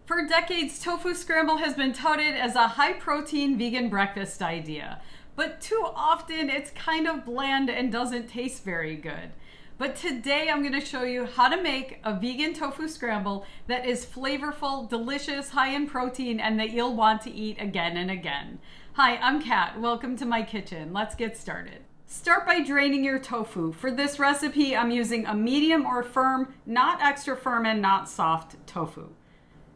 For decades, tofu scramble has been touted as a high-protein vegan breakfast idea, but too often it's kind of bland and doesn't taste very good. But today I'm going to show you how to make a vegan tofu scramble that is flavorful, delicious, high in protein, and that you'll want to eat again and again. Hi, I'm Kat. Welcome to my kitchen. Let's get started. Start by draining your tofu. For this recipe, I'm using a medium or firm, not extra firm and not soft tofu.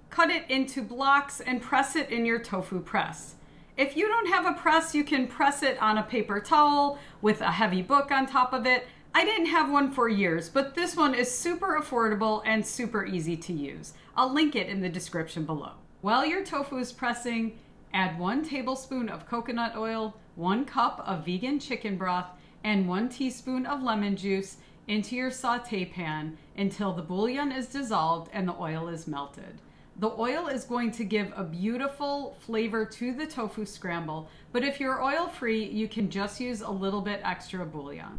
Cut it into blocks and press it in your tofu press. If you don't have a press, you can press it on a paper towel with a heavy book on top of it. I didn't have one for years, but this one is super affordable and super easy to use. I'll link it in the description below. While your tofu is pressing, add 1 tablespoon of coconut oil, 1 cup of vegan chicken broth, and 1 teaspoon of lemon juice into your saute pan until the bouillon is dissolved and the oil is melted. The oil is going to give a beautiful flavor to the tofu scramble, but if you're oil-free, you can just use a little bit extra bouillon.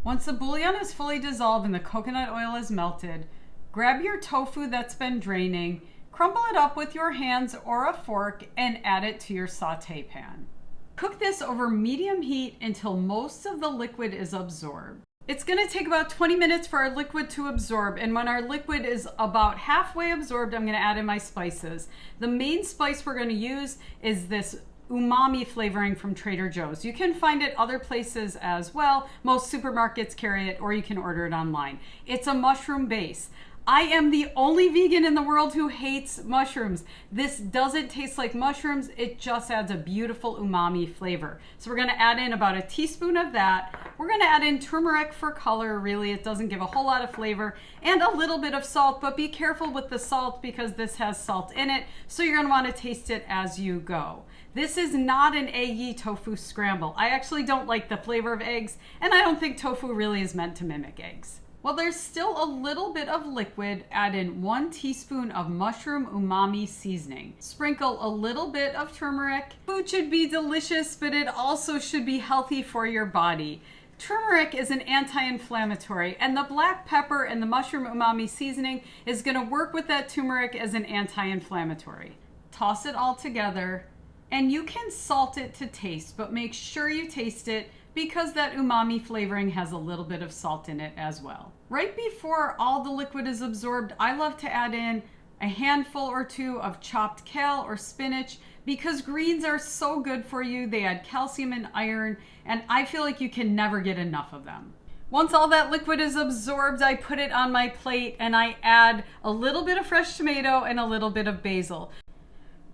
Once the bouillon is fully dissolved and the coconut oil is melted, grab your tofu that's been draining, crumble it up with your hands or a fork, and add it to your saute pan. Cook this over medium heat until most of the liquid is absorbed. It's going to take about 20 minutes for our liquid to absorb, and when our liquid is about halfway absorbed, I'm going to add in my spices. The main spice we're going to use is this umami flavoring from Trader Joe's. You can find it other places as well. Most supermarkets carry it, or you can order it online. It's a mushroom base. I am the only vegan in the world who hates mushrooms. This doesn't taste like mushrooms. It just adds a beautiful umami flavor. So we're going to add in about a teaspoon of that. We're going to add in turmeric for color. Really, it doesn't give a whole lot of flavor, and a little bit of salt, but be careful with the salt because this has salt in it. So you're going to want to taste it as you go. This is not an eggy tofu scramble. I actually don't like the flavor of eggs, and I don't think tofu really is meant to mimic eggs. While there's still a little bit of liquid, add in 1 teaspoon of mushroom umami seasoning. Sprinkle a little bit of turmeric. Food should be delicious, but it also should be healthy for your body. Turmeric is an anti-inflammatory, and the black pepper and the mushroom umami seasoning is going to work with that turmeric as an anti-inflammatory. Toss it all together, and you can salt it to taste, but make sure you taste it because that umami flavoring has a little bit of salt in it as well. Right before all the liquid is absorbed, I love to add in a handful or 2 of chopped kale or spinach because greens are so good for you. They add calcium and iron, and I feel like you can never get enough of them. Once all that liquid is absorbed, I put it on my plate and I add a little bit of fresh tomato and a little bit of basil.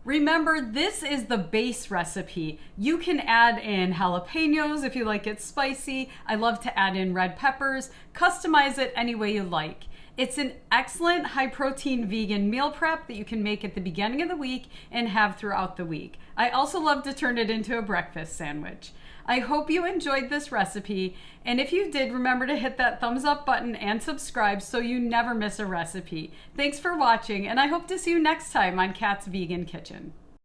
Remember, this is the base recipe. You can add in jalapenos if you like it spicy. I love to add in red peppers. Customize it any way you like. It's an excellent high-protein vegan meal prep that you can make at the beginning of the week and have throughout the week. I also love to turn it into a breakfast sandwich. I hope you enjoyed this recipe, and if you did, remember to hit that thumbs up button and subscribe so you never miss a recipe. Thanks for watching, and I hope to see you next time on Kat's Vegan Kitchen.